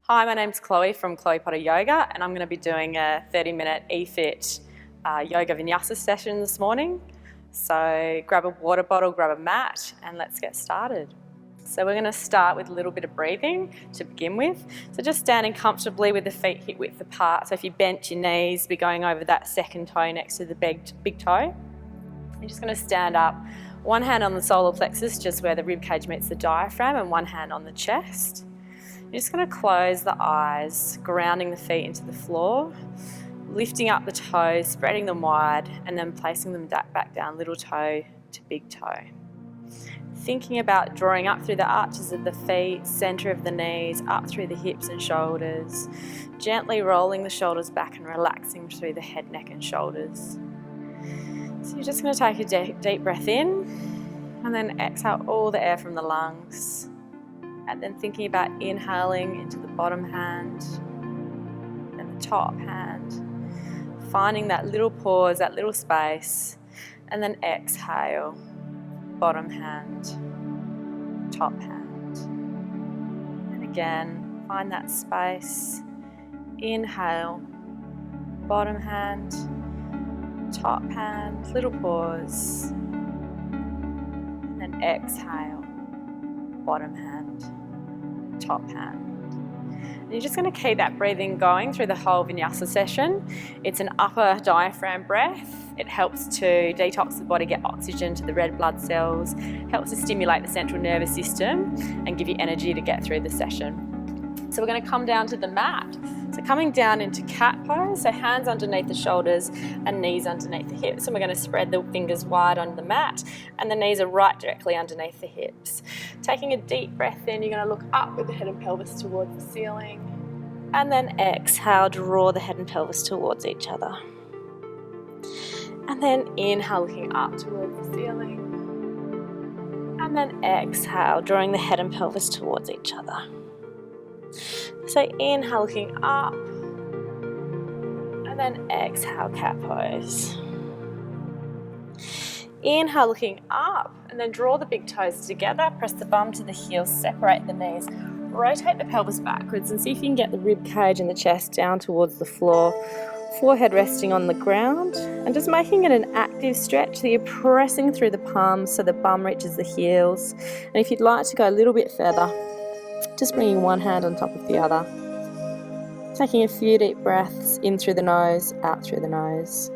Hi, my name's Chloe from Chloe Potter Yoga, and I'm going to be doing a 30-minute eFit yoga vinyasa session this morning. So grab a water bottle, grab a mat, and let's get started. So we're going to start with a little bit of breathing to begin with. So just standing comfortably with the feet hip width apart. So if you bent your knees, be going over that second toe next to the big toe. You're just going to stand up, one hand on the solar plexus, just where the rib cage meets the diaphragm, and one hand on the chest. You're just going to close the eyes, grounding the feet into the floor, lifting up the toes, spreading them wide, and then placing them back down, little toe to big toe. Thinking about drawing up through the arches of the feet, centre of the knees, up through the hips and shoulders, gently rolling the shoulders back and relaxing through the head, neck and shoulders. So you're just going to take a deep breath in and then exhale all the air from the lungs. And then thinking about inhaling into the bottom hand and the top hand, finding that little pause, that little space, and then exhale, bottom hand, top hand. And again, find that space, inhale, bottom hand, top hand, little pause, and then exhale, bottom hand, top hand. And you're just going to keep that breathing going through the whole vinyasa session. It's an upper diaphragm breath. It helps to detox the body, get oxygen to the red blood cells, helps to stimulate the central nervous system and give you energy to get through the session. So we're going to come down to the mat. So coming down into cat pose, so hands underneath the shoulders and knees underneath the hips. And we're going to spread the fingers wide on the mat and the knees are right directly underneath the hips. Taking a deep breath in, you're going to look up with the head and pelvis towards the ceiling. And then exhale, draw the head and pelvis towards each other. And then inhale, looking up towards the ceiling. And then exhale, drawing the head and pelvis towards each other. So inhale, looking up, and then exhale, cat pose. Inhale, looking up, and then draw the big toes together, press the bum to the heels, separate the knees, rotate the pelvis backwards, and see if you can get the rib cage and the chest down towards the floor, forehead resting on the ground, and just making it an active stretch so you're pressing through the palms so the bum reaches the heels. And if you'd like to go a little bit further, just bringing one hand on top of the other. Taking a few deep breaths in through the nose, out through the nose.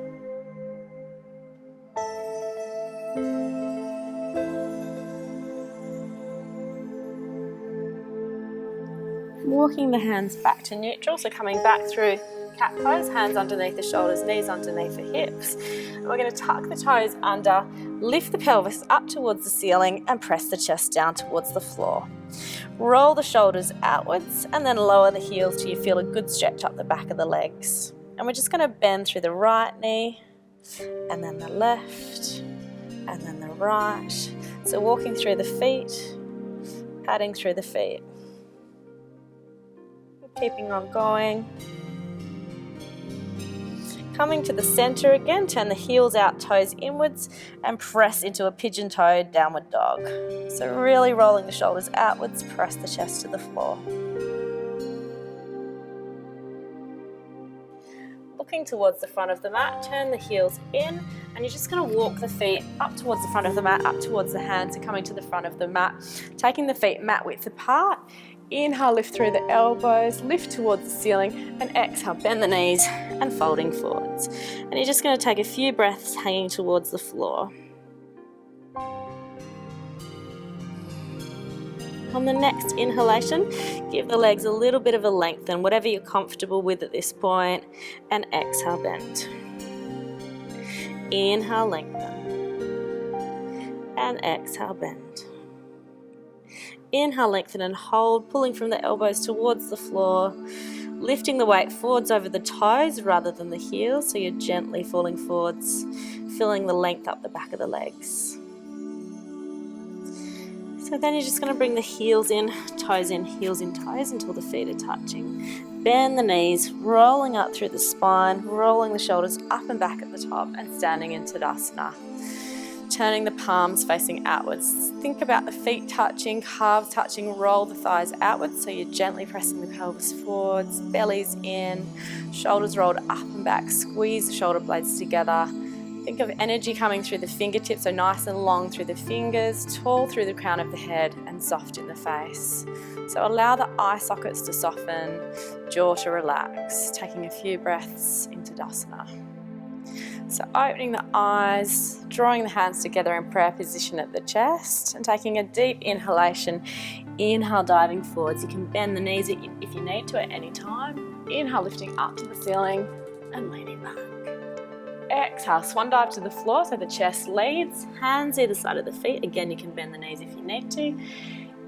Walking the hands back to neutral, so coming back through cat pose, hands underneath the shoulders, knees underneath the hips. And we're going to tuck the toes under, lift the pelvis up towards the ceiling and press the chest down towards the floor. Roll the shoulders outwards and then lower the heels till you feel a good stretch up the back of the legs. And we're just going to bend through the right knee and then the left and then the right. So walking through the feet, patting through the feet. Keeping on going. Coming to the center again, turn the heels out, toes inwards, and press into a pigeon-toed downward dog. So really rolling the shoulders outwards, press the chest to the floor. Looking towards the front of the mat, turn the heels in, and you're just going to walk the feet up towards the front of the mat, up towards the hands, and coming to the front of the mat, taking the feet mat width apart. Inhale, lift through the elbows, lift towards the ceiling, and exhale, bend the knees and folding forwards. And you're just going to take a few breaths hanging towards the floor. On the next inhalation, give the legs a little bit of a lengthen, whatever you're comfortable with at this point, and exhale, bend. Inhale, lengthen, and exhale, bend. Inhale, lengthen and hold, pulling from the elbows towards the floor, lifting the weight forwards over the toes rather than the heels, so you're gently falling forwards, feeling the length up the back of the legs. So then you're just going to bring the heels in, toes in, heels in, toes until the feet are touching. Bend the knees, rolling up through the spine, rolling the shoulders up and back at the top and standing in Tadasana. turning the palms facing outwards. Think about the feet touching, calves touching, roll the thighs outwards so you're gently pressing the pelvis forwards, belly's in, shoulders rolled up and back, squeeze the shoulder blades together. Think of energy coming through the fingertips, so nice and long through the fingers, tall through the crown of the head and soft in the face. So allow the eye sockets to soften, jaw to relax, taking a few breaths into Dasana. So opening the eyes, drawing the hands together in prayer position at the chest and taking a deep inhalation. Inhale, diving forwards. You can bend the knees if you need to at any time. Inhale, lifting up to the ceiling and leaning back. Exhale, swan dive to the floor so the chest leads. Hands either side of the feet. Again, you can bend the knees if you need to.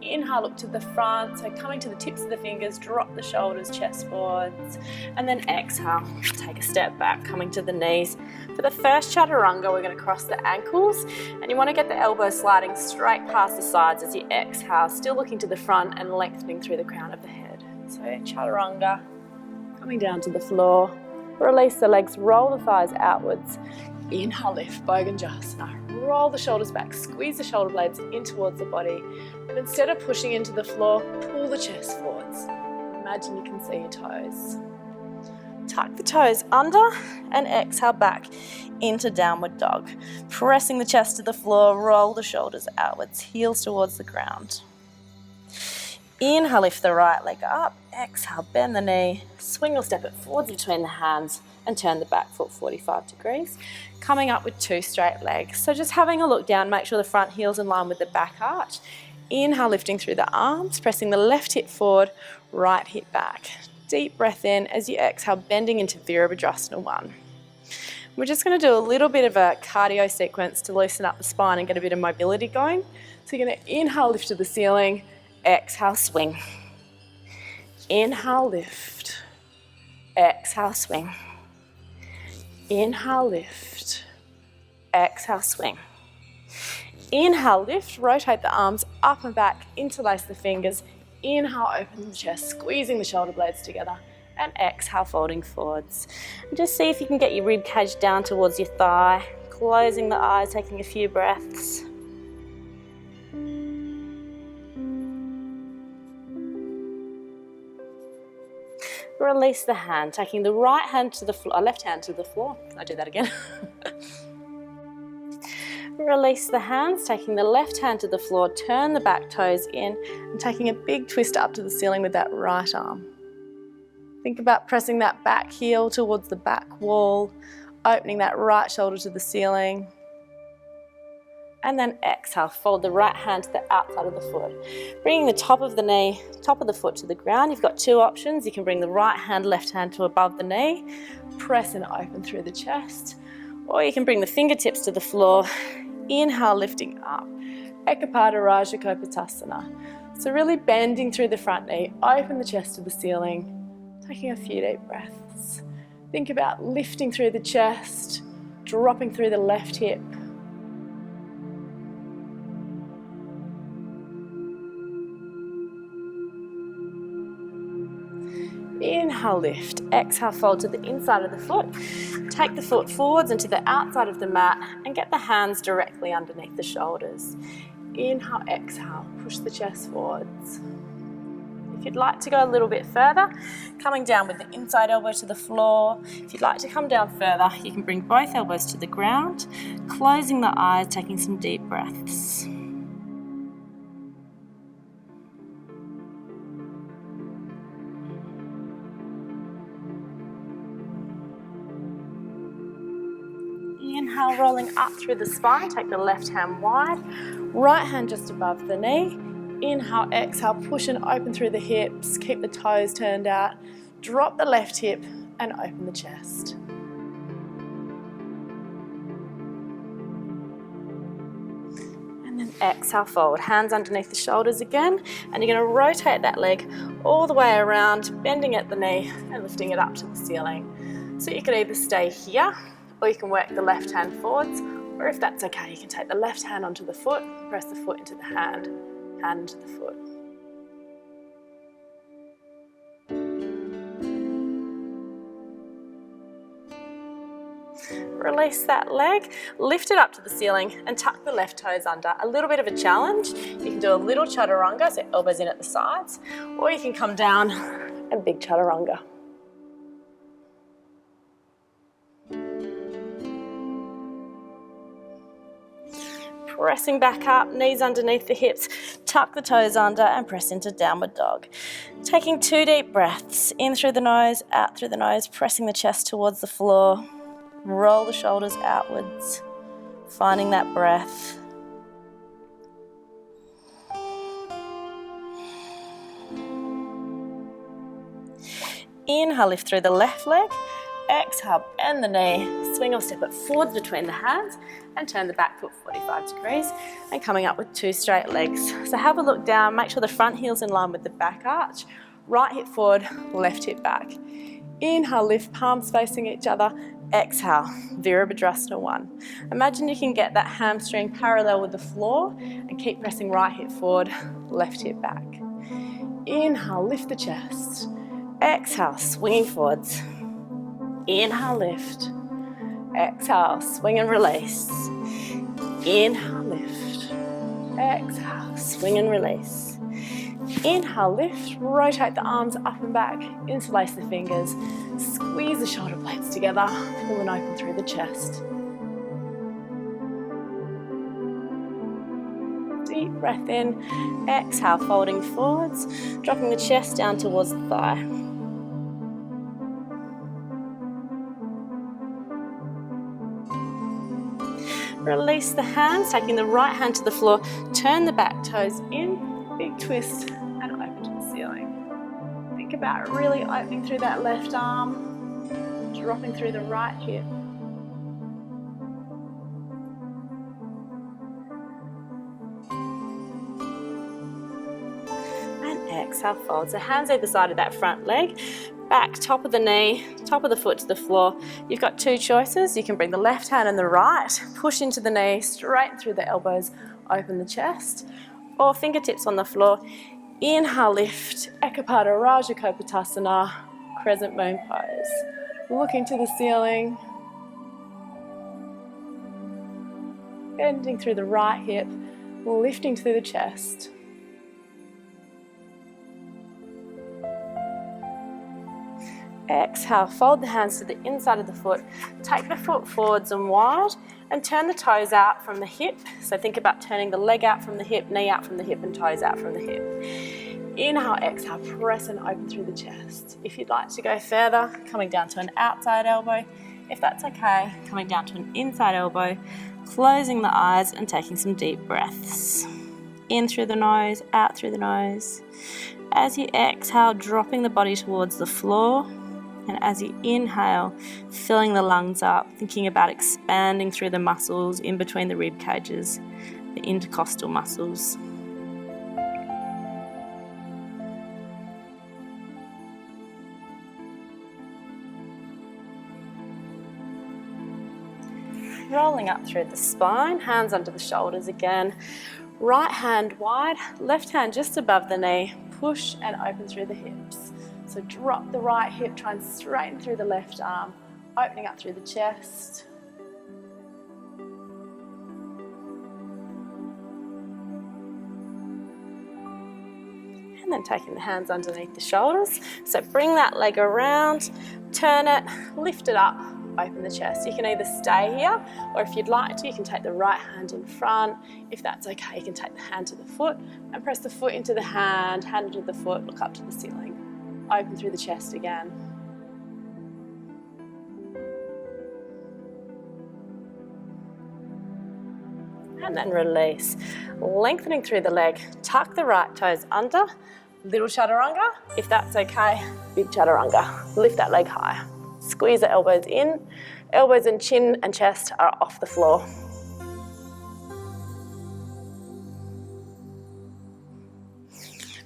Inhale, look to the front, so coming to the tips of the fingers, drop the shoulders, chest forwards, and then exhale, take a step back, coming to the knees. For the first chaturanga, we're going to cross the ankles, and you want to get the elbows sliding straight past the sides as you exhale, still looking to the front and lengthening through the crown of the head. So chaturanga, coming down to the floor, release the legs, roll the thighs outwards. Inhale, lift, Bhoganjasana. Roll the shoulders back, squeeze the shoulder blades in towards the body, and instead of pushing into the floor, pull the chest forwards. Imagine you can see your toes. Tuck the toes under and exhale back into downward dog. Pressing the chest to the floor, roll the shoulders outwards, heels towards the ground. Inhale, lift the right leg up. Exhale, bend the knee, swing or step it forwards between the hands and turn the back foot 45 degrees. Coming up with two straight legs. So just having a look down, make sure the front heel's in line with the back arch. Inhale, lifting through the arms, pressing the left hip forward, right hip back. Deep breath in as you exhale, bending into Virabhadrasana 1. We're just going to do a little bit of a cardio sequence to loosen up the spine and get a bit of mobility going. So you're going to inhale, lift to the ceiling, exhale, swing. Inhale, lift. Exhale, swing. Inhale, lift. Exhale, swing. Inhale, lift, rotate the arms up and back, interlace the fingers. Inhale, open the chest, squeezing the shoulder blades together. And exhale, folding forwards. And just see if you can get your rib cage down towards your thigh. Closing the eyes, taking a few breaths. Release the hand, taking the right hand to the floor, left hand to the floor. I'll do that again. Release the hands, taking the left hand to the floor, turn the back toes in and taking a big twist up to the ceiling with that right arm. Think about pressing that back heel towards the back wall, opening that right shoulder to the ceiling. And then exhale, fold the right hand to the outside of the foot. Bringing the top of the knee, top of the foot to the ground. You've got two options. You can bring the right hand, left hand to above the knee, press and open through the chest. Or you can bring the fingertips to the floor. Inhale, lifting up. Ekapada Rajakapotasana. So really bending through the front knee, open the chest to the ceiling, taking a few deep breaths. Think about lifting through the chest, dropping through the left hip. Inhale, lift. Exhale, fold to the inside of the foot. Take the foot forwards and to the outside of the mat and get the hands directly underneath the shoulders. Inhale, exhale, push the chest forwards. If you'd like to go a little bit further, coming down with the inside elbow to the floor. If you'd like to come down further, you can bring both elbows to the ground, closing the eyes, taking some deep breaths. Inhale, rolling up through the spine, take the left hand wide, right hand just above the knee. Inhale, exhale, push and open through the hips, keep the toes turned out, drop the left hip and open the chest. And then exhale, fold, hands underneath the shoulders again, and you're going to rotate that leg all the way around, bending at the knee and lifting it up to the ceiling. So you could either stay here, or you can work the left hand forwards, or if that's okay, you can take the left hand onto the foot, press the foot into the hand, hand into the foot. release that leg, lift it up to the ceiling and tuck the left toes under. A little bit of a challenge. You can do a little chaturanga, so elbows in at the sides, or you can come down and big chaturanga. Pressing back up, knees underneath the hips, tuck the toes under and press into downward dog. Taking 2 deep breaths, in through the nose, out through the nose, pressing the chest towards the floor. Roll the shoulders outwards, finding that breath. Inhale, lift through the left leg. Exhale, bend the knee, swing or step it forwards between the hands and turn the back foot 45 degrees and coming up with 2 straight legs. So have a look down, make sure the front heel's in line with the back arch, right hip forward, left hip back. Inhale, lift, palms facing each other. Exhale, Virabhadrasana 1. Imagine you can get that hamstring parallel with the floor and keep pressing right hip forward, left hip back. Inhale, lift the chest. Exhale, swinging forwards. Inhale, lift. Exhale, swing and release. Inhale, lift. Exhale, swing and release. Inhale, lift, rotate the arms up and back, interlace the fingers, squeeze the shoulder blades together, pull and open through the chest. Deep breath in, exhale, folding forwards, dropping the chest down towards the thigh. Release the hands, taking the right hand to the floor, turn the back toes in, big twist and open to the ceiling. Think about really opening through that left arm, dropping through the right hip. And exhale, fold. So hands either side of that front leg. Back, top of the knee, top of the foot to the floor. You've got 2 choices. You can bring the left hand and the right, push into the knee, straighten through the elbows, open the chest, or fingertips on the floor. Inhale, lift, Ekapada Raja Kopatasana, crescent moon pose. Looking to the ceiling, bending through the right hip, lifting through the chest. Exhale, fold the hands to the inside of the foot, take the foot forwards and wide and turn the toes out from the hip. So think about turning the leg out from the hip, knee out from the hip and toes out from the hip. Inhale, exhale, press and open through the chest. If you'd like to go further, coming down to an outside elbow. If that's okay, coming down to an inside elbow, closing the eyes and taking some deep breaths. In through the nose, out through the nose. As you exhale, dropping the body towards the floor. And as you inhale, filling the lungs up, thinking about expanding through the muscles in between the rib cages, the intercostal muscles. Rolling up through the spine, hands under the shoulders again. Right hand wide, left hand just above the knee. Push and open through the hips. So drop the right hip, try and straighten through the left arm, opening up through the chest. And then taking the hands underneath the shoulders. So bring that leg around, turn it, lift it up, open the chest. You can either stay here, or if you'd like to, you can take the right hand in front. If that's okay, you can take the hand to the foot and press the foot into the hand into the foot, look up to the ceiling. Open through the chest again. And then release. Lengthening through the leg, tuck the right toes under, little chaturanga. If that's okay, big chaturanga. Lift that leg high. Squeeze the elbows in. Elbows and chin and chest are off the floor.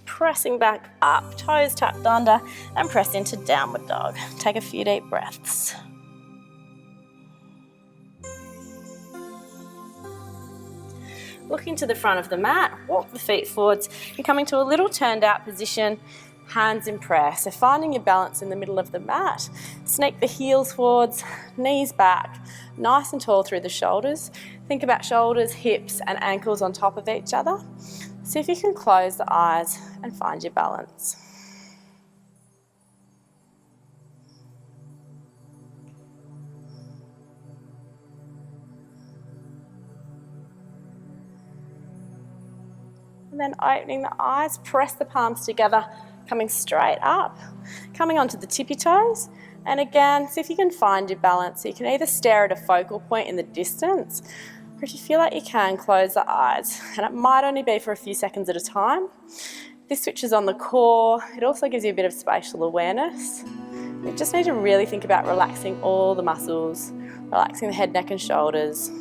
Pressing back up, toes tucked under, and press into downward dog. Take a few deep breaths. Looking to the front of the mat, walk the feet forwards and coming to a little turned out position. Hands in prayer. So finding your balance in the middle of the mat. Sneak the heels forwards, knees back, nice and tall through the shoulders. Think about shoulders, hips and ankles on top of each other. See if you can close the eyes and find your balance. And then opening the eyes, press the palms together, coming straight up, coming onto the tippy toes. And again, see if you can find your balance. So you can either stare at a focal point in the distance, or if you feel like you can, close the eyes. And it might only be for a few seconds at a time. This switches on the core. It also gives you a bit of spatial awareness. You just need to really think about relaxing all the muscles, relaxing the head, neck and shoulders.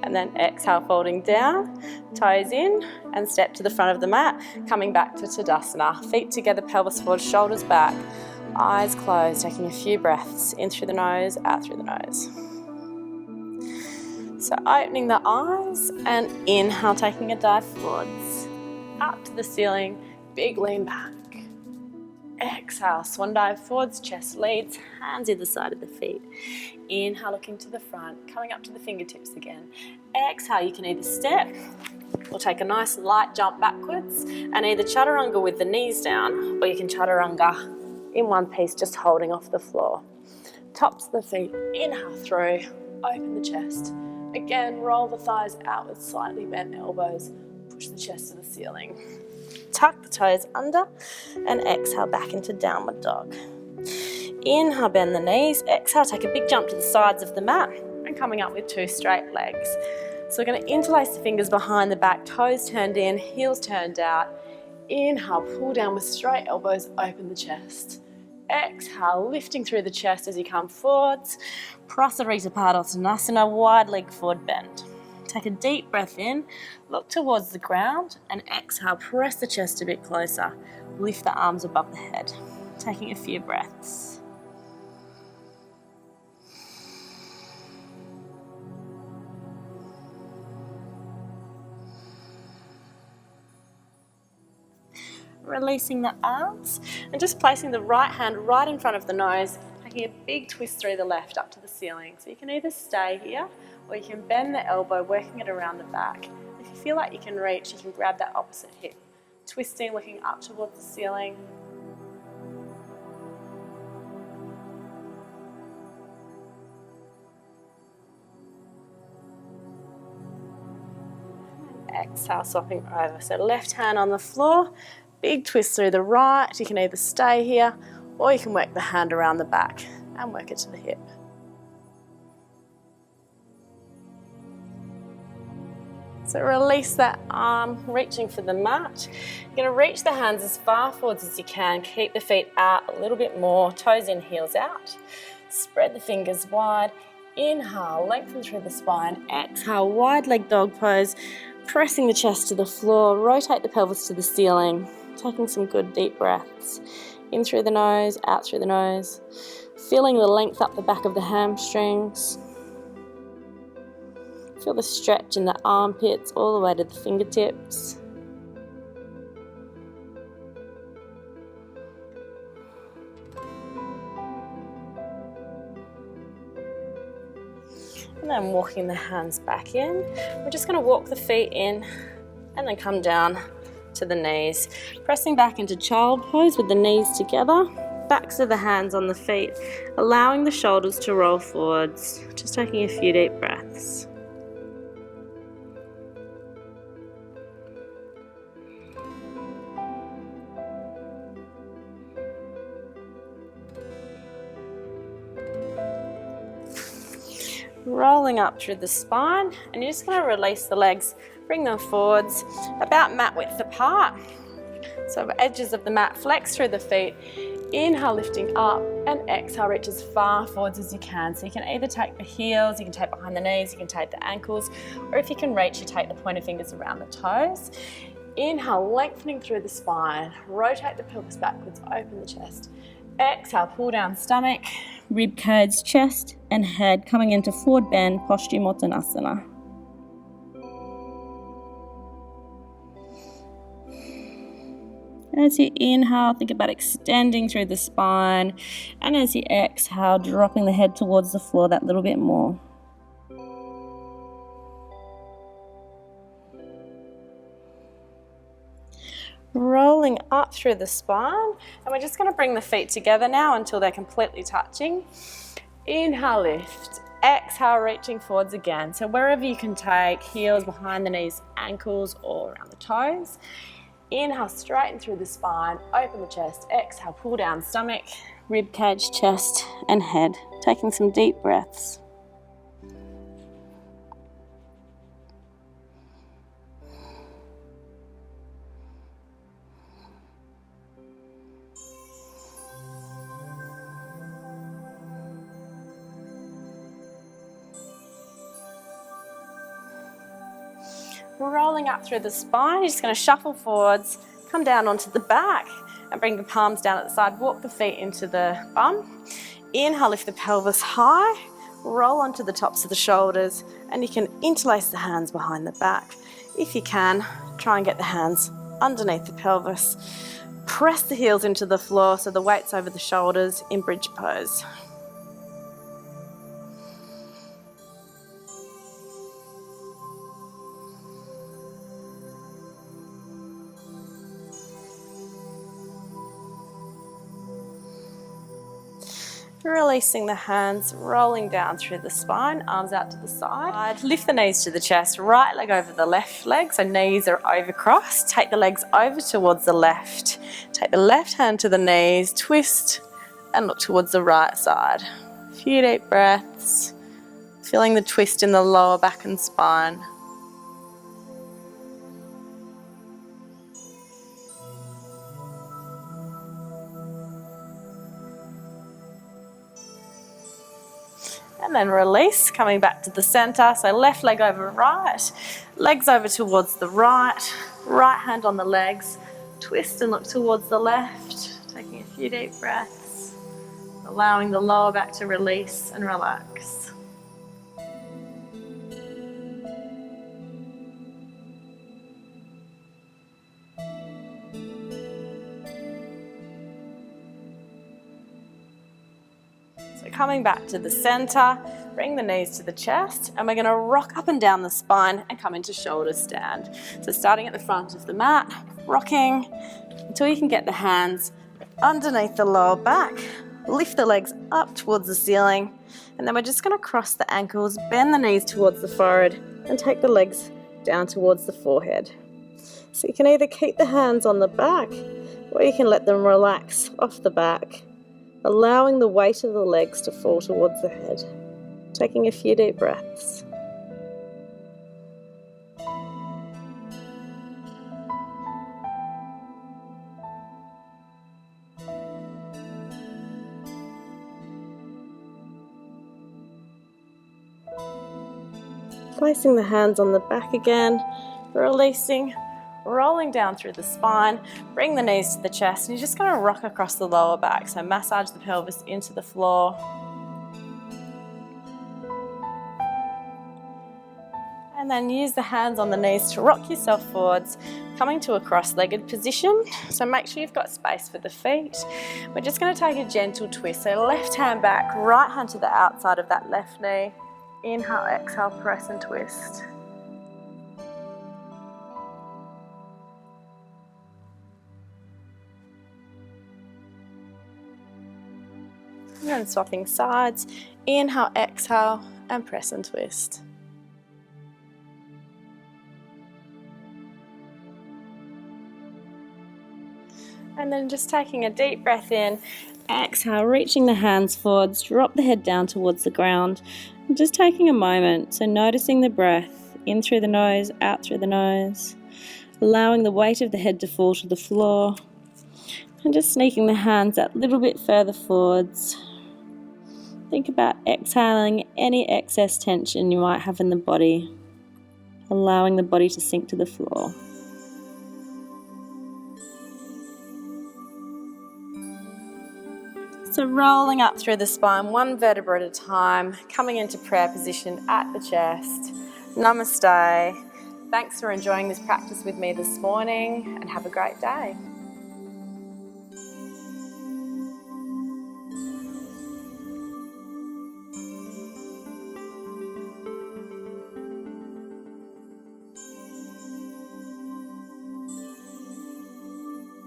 And then exhale, folding down, toes in, and step to the front of the mat, coming back to Tadasana. Feet together, pelvis forward, shoulders back, eyes closed, taking a few breaths, in through the nose, out through the nose. So opening the eyes, and inhale, taking a dive forwards, up to the ceiling, big lean back. Exhale, swan dive forwards, chest leads, hands either side of the feet. Inhale, looking to the front, coming up to the fingertips again. Exhale, you can either step or take a nice light jump backwards and either chaturanga with the knees down, or you can chaturanga in one piece, just holding off the floor. Tops of the feet, inhale through, open the chest. Again, roll the thighs outwards, slightly bent elbows, push the chest to the ceiling. Tuck the toes under and exhale back into downward dog. Inhale, bend the knees. Exhale, take a big jump to the sides of the mat and coming up with two straight legs. So we're going to interlace the fingers behind the back, toes turned in, heels turned out. Inhale, pull down with straight elbows, open the chest. Exhale, lifting through the chest as you come forwards. Prasarita Padottanasana, wide leg forward bend. Take a deep breath in, look towards the ground, and exhale, press the chest a bit closer. Lift the arms above the head. Taking a few breaths. Releasing the arms and just placing the right hand right in front of the nose, taking a big twist through the left up to the ceiling. So you can either stay here or you can bend the elbow, working it around the back. If you feel like you can reach, you can grab that opposite hip. Twisting, looking up towards the ceiling. And exhale, swapping over. So left hand on the floor, big twist through the right. You can either stay here or you can work the hand around the back and work it to the hip. So release that arm, reaching for the mat. You're going to reach the hands as far forwards as you can. Keep the feet out a little bit more, toes in, heels out. Spread the fingers wide. Inhale, lengthen through the spine. Exhale, wide leg dog pose. Pressing the chest to the floor, rotate the pelvis to the ceiling. Taking some good deep breaths. In through the nose, out through the nose. Feeling the length up the back of the hamstrings. Feel the stretch in the armpits all the way to the fingertips. And then walking the hands back in. We're just going to walk the feet in and then come down to the knees. Pressing back into child pose with the knees together. Backs of the hands on the feet, allowing the shoulders to roll forwards. Just taking a few deep breaths. Rolling up through the spine, and you're just going to release the legs, bring them forwards, about mat width apart. So the edges of the mat, flex through the feet. Inhale, lifting up, and exhale, reach as far forwards as you can. So you can either take the heels, you can take behind the knees, you can take the ankles, or if you can reach, you take the pointer fingers around the toes. Inhale, lengthening through the spine, rotate the pelvis backwards, open the chest. Exhale, pull down stomach, rib cage, chest and head coming into forward bend, Paschimottanasana. As you inhale, think about extending through the spine, and as you exhale, dropping the head towards the floor that little bit more. Rolling up through the spine, and we're just going to bring the feet together now until they're completely touching. Inhale, lift. Exhale, reaching forwards again. So wherever you can take, heels behind the knees, ankles, or around the toes. Inhale, straighten through the spine, open the chest. Exhale, pull down stomach, rib cage, chest, and head. Taking some deep breaths. Rolling up through the spine, you're just going to shuffle forwards, come down onto the back and bring the palms down at the side, walk the feet into the bum. Inhale, lift the pelvis high, roll onto the tops of the shoulders, and you can interlace the hands behind the back. If you can, try and get the hands underneath the pelvis. Press the heels into the floor so the weight's over the shoulders in bridge pose. Releasing the hands, rolling down through the spine, arms out to the side. Lift the knees to the chest, right leg over the left leg, so knees are over crossed. Take the legs over towards the left. Take the left hand to the knees, twist, and look towards the right side. A few deep breaths, feeling the twist in the lower back and spine. And then release, coming back to the center. So left leg over right, legs over towards the right, right hand on the legs, twist and look towards the left, taking a few deep breaths, allowing the lower back to release and relax. Coming back to the center, bring the knees to the chest, and we're going to rock up and down the spine and come into shoulder stand. So starting at the front of the mat, rocking until you can get the hands underneath the lower back, lift the legs up towards the ceiling, and then we're just going to cross the ankles, bend the knees towards the forehead, and take the legs down towards the forehead. So you can either keep the hands on the back, or you can let them relax off the back, allowing the weight of the legs to fall towards the head. Taking a few deep breaths. Placing the hands on the back again, releasing, rolling down through the spine, bring the knees to the chest, and you're just going to rock across the lower back. So massage the pelvis into the floor. And then use the hands on the knees to rock yourself forwards, coming to a cross-legged position. So make sure you've got space for the feet. We're just going to take a gentle twist. So left hand back, right hand to the outside of that left knee. Inhale, exhale, press and twist. And then swapping sides, inhale, exhale, and press and twist. And then just taking a deep breath in, exhale, reaching the hands forwards, drop the head down towards the ground. And just taking a moment, so noticing the breath, in through the nose, out through the nose, allowing the weight of the head to fall to the floor, and just sneaking the hands that little bit further forwards. Think about exhaling any excess tension you might have in the body, allowing the body to sink to the floor. So rolling up through the spine, one vertebra at a time, coming into prayer position at the chest. Namaste. Thanks for enjoying this practice with me this morning, and have a great day.